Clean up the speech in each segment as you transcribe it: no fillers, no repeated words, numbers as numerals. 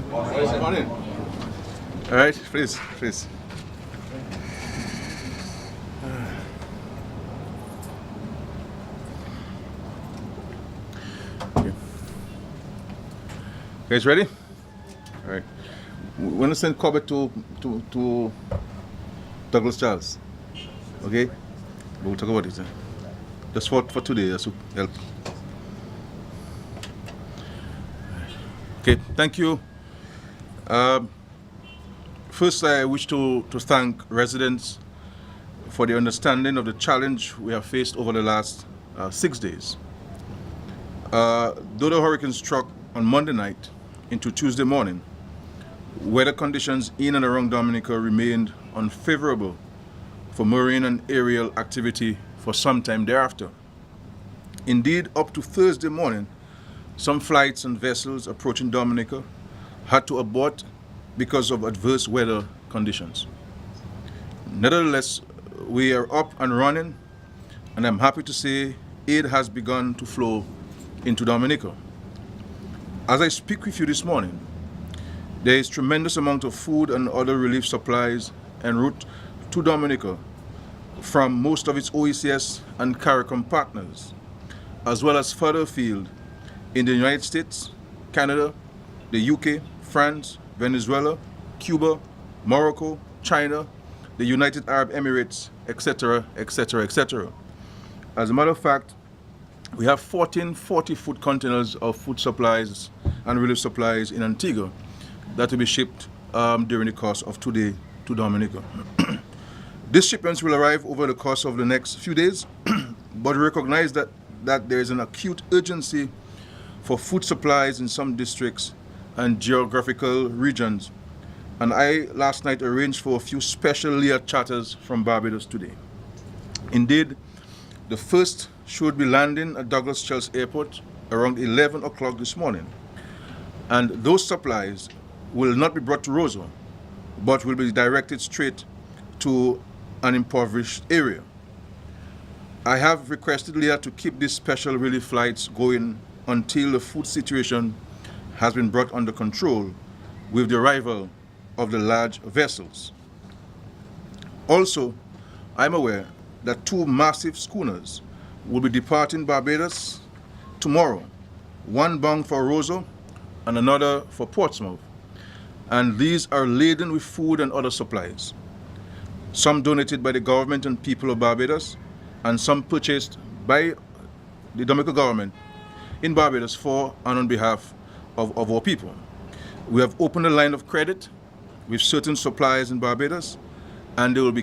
Morning. All right, please. Okay. Guys, ready? All right. We're gonna send Corbett to Douglas Charles. Okay? We'll talk about it. Just for today, just to help. Okay, thank you. First, I wish to thank residents for the understanding of the challenge we have faced over the last 6 days. Though the hurricane struck on Monday night into Tuesday morning, weather conditions in and around Dominica remained unfavorable for marine and aerial activity for some time thereafter. Indeed, up to Thursday morning, some flights and vessels approaching Dominica had to abort because of adverse weather conditions. Nevertheless, we are up and running, and I'm happy to say aid has begun to flow into Dominica. As I speak with you this morning, there is tremendous amount of food and other relief supplies en route to Dominica from most of its OECS and CARICOM partners, as well as further afield in the United States, Canada, the UK, France, Venezuela, Cuba, Morocco, China, the United Arab Emirates, etc., etc., etc. As a matter of fact, we have 14 40-foot containers of food supplies and relief supplies in Antigua that will be shipped during the course of today to Dominica. These shipments will arrive over the course of the next few days, but we recognize that there is an acute urgency for food supplies in some districts and geographical regions. And I last night arranged for a few special Lear charters from Barbados today. Indeed, the first should be landing at Douglas Charles Airport around 11 o'clock this morning. And those supplies will not be brought to Roseau, but will be directed straight to an impoverished area. I have requested Lear to keep these special relief flights going until the food situation has been brought under control with the arrival of the large vessels. Also, I'm aware that 2 massive schooners will be departing Barbados tomorrow, one bound for Roseau and another for Portsmouth. And these are laden with food and other supplies, some donated by the government and people of Barbados, and some purchased by the Dominica government in Barbados for and on behalf of our people. We have opened a line of credit with certain suppliers in Barbados, and they will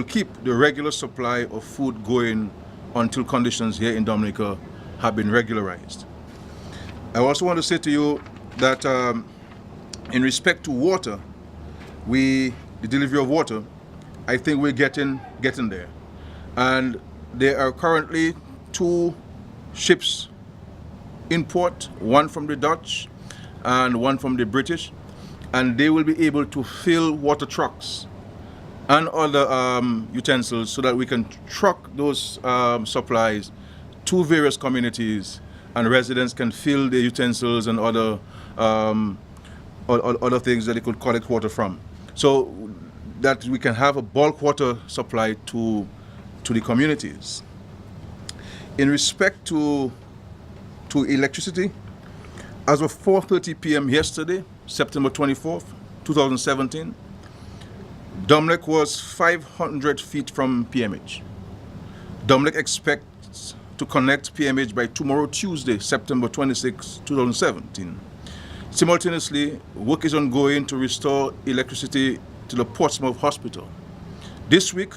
keep the regular supply of food going until conditions here in Dominica have been regularized. I also want to say to you that in respect to water, the delivery of water, I think we're getting there. And there are currently 2 ships in port, one from the Dutch and one from the British, and they will be able to fill water trucks and other utensils so that we can truck those supplies to various communities, and residents can fill the utensils and other things that they could collect water from, so that we can have a bulk water supply to the communities. In respect to electricity, as of 4:30 p.m. yesterday, September 24th, 2017, Dominic was 500 feet from PMH. Dominic expects to connect PMH by tomorrow, Tuesday, September 26, 2017. Simultaneously, work is ongoing to restore electricity to the Portsmouth Hospital. This week,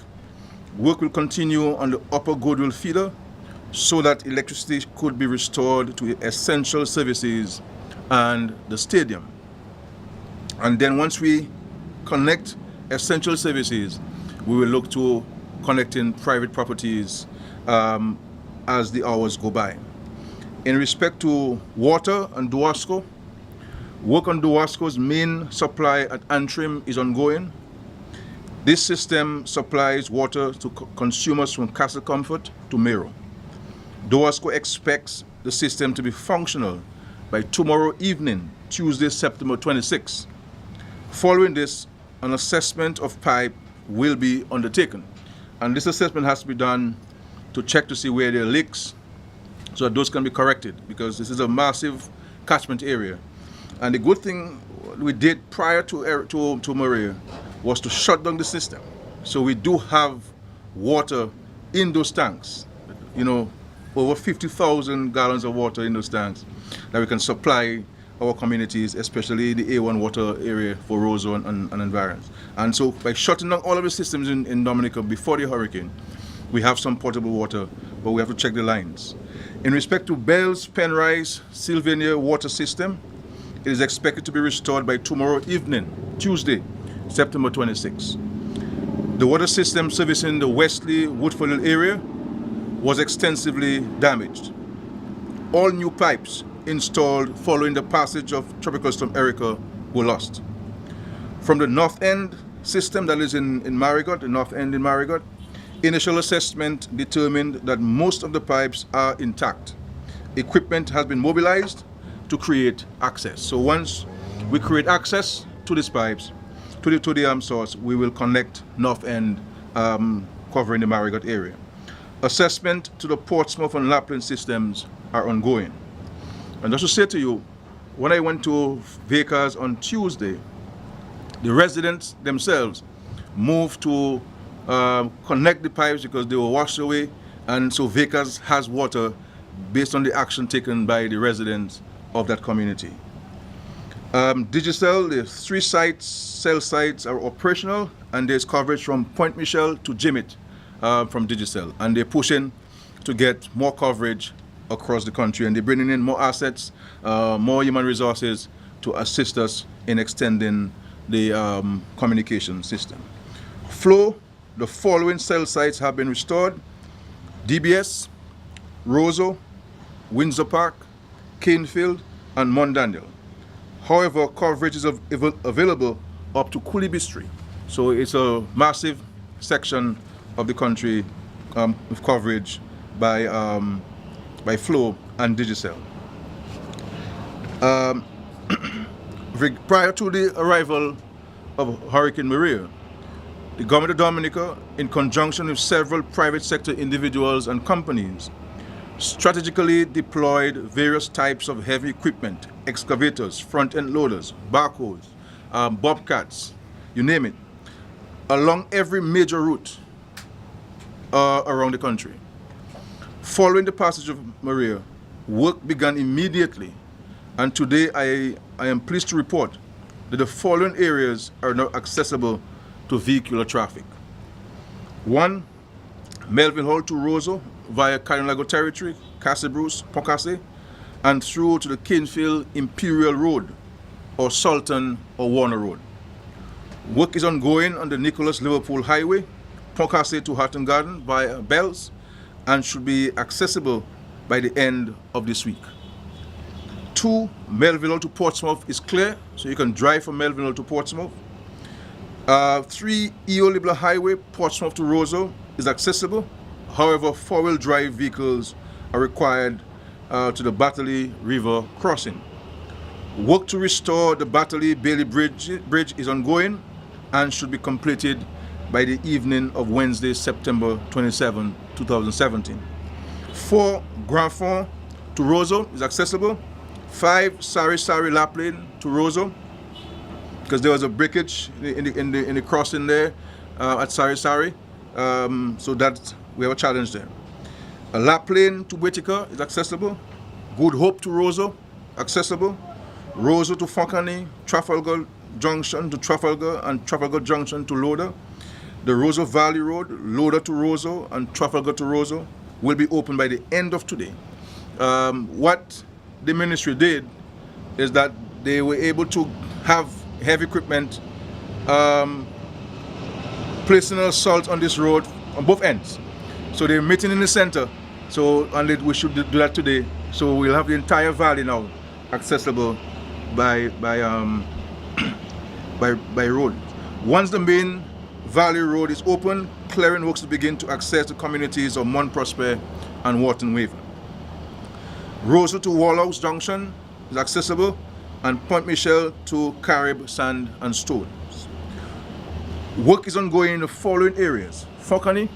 work will continue on the Upper Goodwill feeder so that electricity could be restored to essential services and the stadium. And then once we connect essential services, we will look to connecting private properties as the hours go by. In respect to water and Duasco, work on Duasco's main supply at Antrim is ongoing. This system supplies water to consumers from Castle Comfort to Mero. Duasco expects the system to be functional by tomorrow evening, Tuesday, September 26. Following this, an assessment of pipe will be undertaken. And this assessment has to be done to check to see where there are leaks so that those can be corrected, because this is a massive catchment area. And the good thing we did prior to Maria was to shut down the system. So we do have water in those tanks, over 50,000 gallons of water in those tanks that we can supply our communities, especially the A1 water area for Roseau and environs. And so by shutting down all of the systems in Dominica before the hurricane, we have some potable water, but we have to check the lines. In respect to Bells, Penrise, Sylvania water system, it is expected to be restored by tomorrow evening, Tuesday, September 26. The water system servicing the Wesley Woodford Hill area was extensively damaged. All new pipes installed following the passage of Tropical Storm Erica were lost. From the north end system that is in Marigot, the north end in Marigot, initial assessment determined that most of the pipes are intact. Equipment has been mobilized to create access. So once we create access to these pipes, to the source, we will connect north end covering the Marigot area. Assessment to the Portsmouth and Lapland systems are ongoing. And just to say to you, when I went to Vickers on Tuesday, the residents themselves moved to connect the pipes because they were washed away, and so Vickers has water based on the action taken by the residents of that community. Digicel, the 3 cell sites are operational, and there's coverage from Point Michel to Jimmet from Digicel, and they're pushing to get more coverage across the country, and they're bringing in more assets, more human resources to assist us in extending the communication system. Flow, the following cell sites have been restored: DBS, Roseau, Windsor Park, Canefield, and Mont Daniel. However, coverage is available up to Coolibistry. So it's a massive section of the country with coverage by Flow and Digicel. Prior to the arrival of Hurricane Maria, the government of Dominica, in conjunction with several private sector individuals and companies, strategically deployed various types of heavy equipment, excavators, front-end loaders, backhoes, bobcats, you name it, along every major route around the country. Following the passage of Maria, work began immediately, and today I am pleased to report that the following areas are now accessible to vehicular traffic. 1, Melville Hall to Roseau via Carinago Territory, Cassabruce, Pocassé, and through to the Canefield Imperial Road, or Sultan or Warner Road. Work is ongoing on the Nicholas Liverpool Highway, Pocassé to Hatton Garden via Bells, and should be accessible by the end of this week. 2, Melville to Portsmouth is clear, so you can drive from Melville to Portsmouth. 3, E.O. Libler Highway, Portsmouth to Roseau is accessible. However, 4-wheel drive vehicles are required to the Battley River crossing. Work to restore the Battley Bailey Bridge is ongoing and should be completed by the evening of Wednesday, September 27, 2017. 4, Grand Fond to Roseau is accessible. 5, Sari Lapland to Roseau, because there was a breakage in the crossing there at Sari. So that we have a challenge there. Lapland to Whitaker is accessible. Good Hope to Roseau, accessible. Roseau to Foncany, Trafalgar Junction to Trafalgar, and Trafalgar Junction to Loda. The Roseau Valley Road, Loda to Roseau and Trafalgar to Roseau, will be open by the end of today. What the ministry did is that they were able to have heavy equipment placing an assault on this road on both ends. So they're meeting in the center, and we should do that today. So we'll have the entire valley now accessible by road. Once the main valley road is open, clearing works to begin to access the communities of Mont Prosper and Wharton Waver. Roseau to Wallhouse Junction is accessible. and Point Michel to Carib Sand and Stone. Work is ongoing in the following areas: Focani,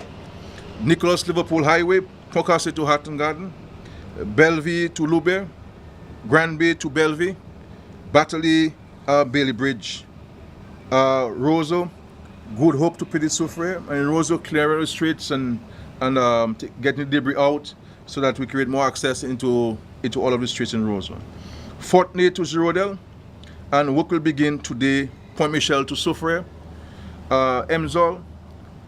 Nicholas Liverpool Highway, Pocasset to Hatton Garden, Bellevue to Lubert, Grand Bay to Bellevue, Battley Bailey Bridge, Roseau, Good Hope to Petit Soufriere, and in Roseau clearing the streets and getting the debris out so that we create more access into all of the streets in Roseau. Fortney to Girodel, and work will begin today, Point Michel to Soufriere, Emzol,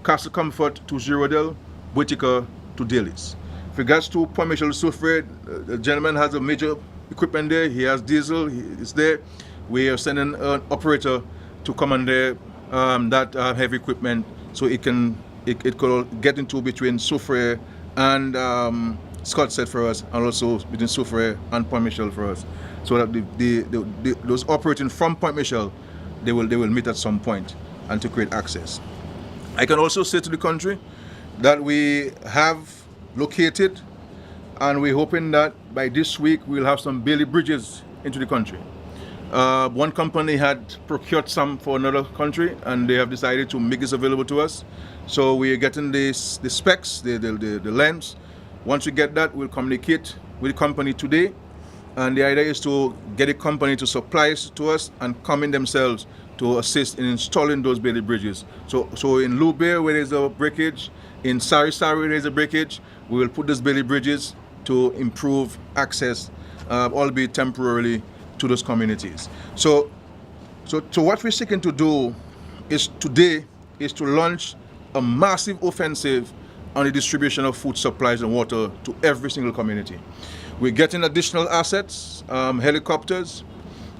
Castle Comfort to Girodel, Whitaker to Dalis. With regards to Point Michel to Soufriere, the gentleman has a major equipment there. He has diesel, it's there. We are sending an operator to come on there, that heavy equipment, so it could get into between Soufriere and Scottsett for us, and also between Soufriere and Point Michel for us, so that those operating from Point Michel, they will meet at some point and to create access. I can also say to the country that we have located, and we're hoping that by this week we'll have some Bailey bridges into the country. One company had procured some for another country, and they have decided to make this available to us. So we are getting the specs, the lengths. Once we get that, we'll communicate with the company today, and the idea is to get a company to supply it to us and come in themselves to assist in installing those Bailey bridges. So in Lubert, where there's a breakage, in Sari where there's a breakage, we will put these Bailey bridges to improve access, albeit temporarily, to those communities. So what we're seeking to do is to launch a massive offensive on the distribution of food supplies and water to every single community. We're getting additional assets, helicopters.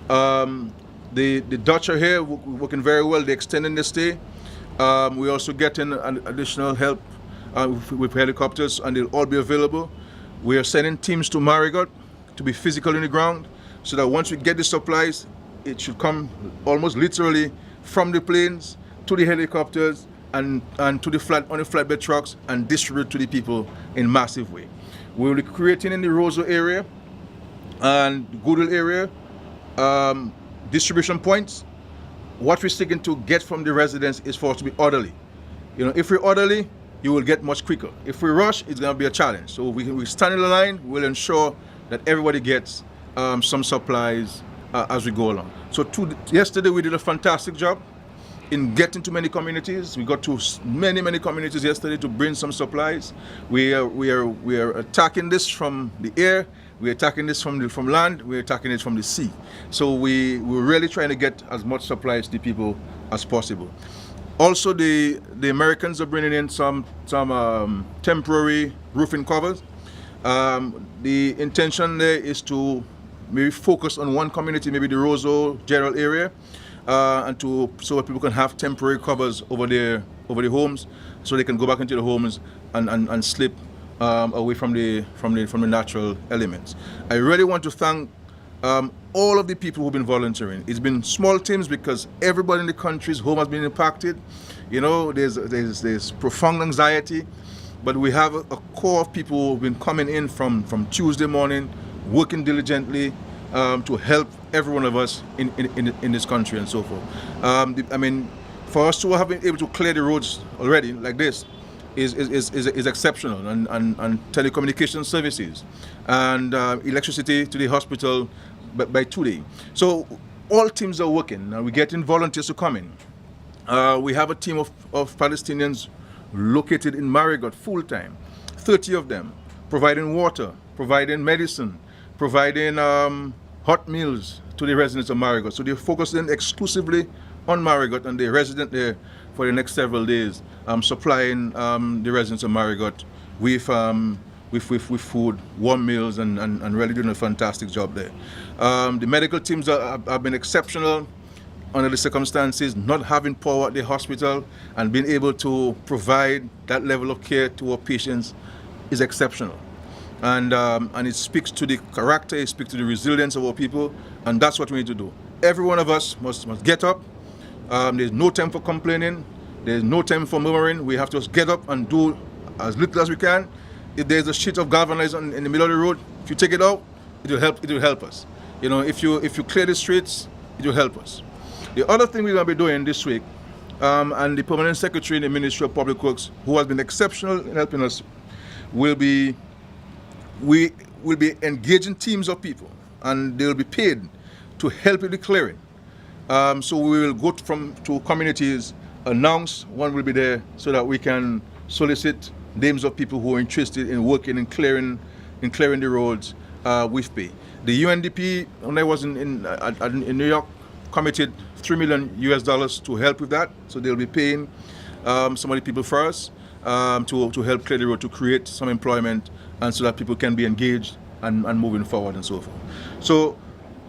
The Dutch are here, working very well. They're extending the stay. We're also getting additional help with helicopters, and they'll all be available. We are sending teams to Marigot to be physical in the ground, so that once we get the supplies, it should come almost literally from the planes to the helicopters and to the flatbed trucks, and distribute to the people in massive way. We will be creating in the Roseau area and Goodwill area distribution points. What we're seeking to get from the residents is for us to be orderly. You know, if we're orderly, you will get much quicker. If we rush, it's going to be a challenge. So we stand in the line. We'll ensure that everybody gets some supplies as we go along. So yesterday we did a fantastic job in getting to many communities. We got to many communities yesterday to bring some supplies. We are attacking this from the air. We're attacking this from land. We're attacking it from the sea. So we're really trying to get as much supplies to people as possible. Also, the Americans are bringing in some temporary roofing covers. The intention there is to maybe focus on one community, maybe the Roseau general area, and so that people can have temporary covers over their homes, so they can go back into the homes and sleep away from the natural elements. I really want to thank all of the people who've been volunteering. It's been small teams because everybody in the country's home has been impacted. You know, there's profound anxiety, but we have a core of people who've been coming in from Tuesday morning, working diligently to help every one of us in this country and so forth. I mean, for us to have been able to clear the roads already like this is exceptional, and telecommunication services and electricity to the hospital by today. So all teams are working, and we're getting volunteers to come in. We have a team of Palestinians located in Marigot full-time, 30 of them, providing water, providing medicine, providing hot meals to the residents of Marigot. So they're focusing exclusively on Marigot, and they're resident there for the next several days, supplying the residents of Marigot with food, warm meals, and really doing a fantastic job there. The medical teams have been exceptional under the circumstances, not having power at the hospital and being able to provide that level of care to our patients is exceptional. And it speaks to the character, it speaks to the resilience of our people, and that's what we need to do. Every one of us must get up. There's no time for complaining. There's no time for murmuring. We have to just get up and do as little as we can. If there's a sheet of galvanized in the middle of the road, if you take it out, it will help us. You know, if you clear the streets, it will help us. The other thing we're going to be doing this week, and the permanent secretary in the Ministry of Public Works, who has been exceptional in helping us, we will be engaging teams of people, and they will be paid to help with the clearing. So we will go to communities, announce one will be there, so that we can solicit names of people who are interested in working in clearing the roads with pay. The UNDP, when I was in New York, committed $3 million to help with that. So they'll be paying some of the people for us to help clear the road, to create some employment, and so that people can be engaged and moving forward and so forth. So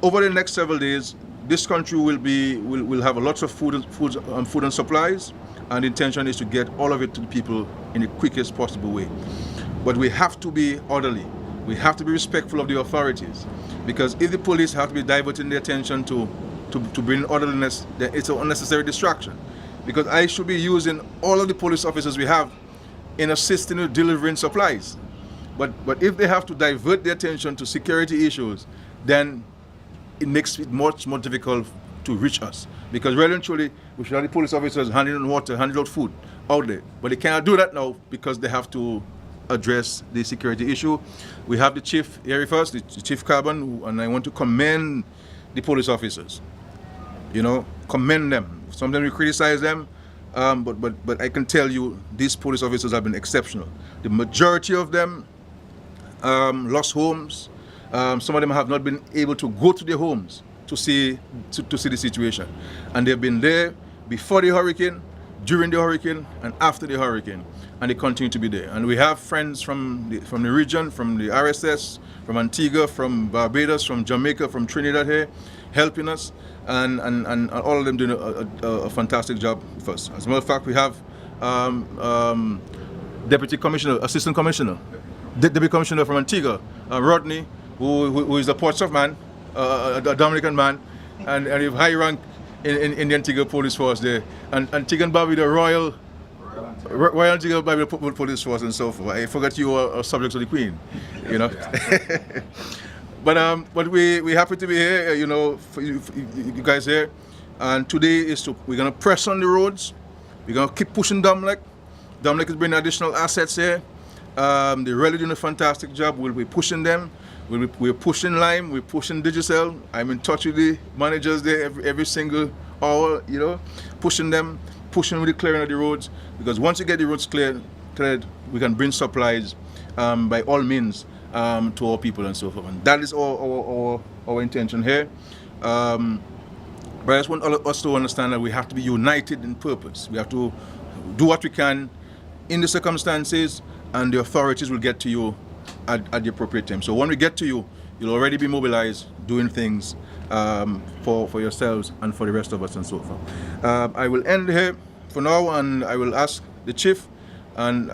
over the next several days, this country will have lots of food and supplies, and the intention is to get all of it to the people in the quickest possible way. But we have to be orderly. We have to be respectful of the authorities, because if the police have to be diverting their attention to bring orderliness, then it's an unnecessary distraction. Because I should be using all of the police officers we have in assisting with delivering supplies. But if they have to divert their attention to security issues, then it makes it much more difficult to reach us. Because really and truly, we should have the police officers handing water, handing out food out there. But they cannot do that now because they have to address the security issue. We have the chief here first, the Chief Carbon, and I want to commend the police officers. You know, commend them. Sometimes we criticize them, but I can tell you these police officers have been exceptional. The majority of them lost homes. Some of them have not been able to go to their homes to see the situation, and they've been there before the hurricane, during the hurricane, and after the hurricane, and they continue to be there. And we have friends from the region, from the RSS, from Antigua, from Barbados, from Jamaica, from Trinidad here, helping us, and all of them doing a fantastic job for us. As a matter of fact, we have Deputy Commissioner, Assistant Commissioner, Deputy Commissioner from Antigua, Rodney, who is a Portsmouth man, a Dominican man, and we have high rank in the Antigua Police Force there. And Antigua and Barbuda, Royal Antigua Barbuda Police Force and so forth. I forgot you are subjects of the Queen, you know. But we're happy to be here, you know, for you guys here. And today we're gonna press on the roads. We're gonna keep pushing Dominica. Dominica is bringing additional assets here. They're really doing a fantastic job. We'll be pushing them. We're pushing Lime, we're pushing Digicel. I'm in touch with the managers there every single hour, you know, pushing them, pushing with the clearing of the roads, because once you get the roads cleared, we can bring supplies by all means to our people and so forth. And that is our intention here. But I just want us to understand that we have to be united in purpose. We have to do what we can in the circumstances, and the authorities will get to you at the appropriate time. So when we get to you, you'll already be mobilized, doing things for yourselves and for the rest of us and so forth. I will end here for now, and I will ask the chief, and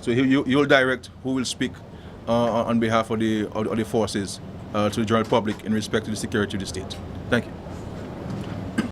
so you'll direct who will speak on behalf of the forces to the general public in respect to the security of the state. Thank you.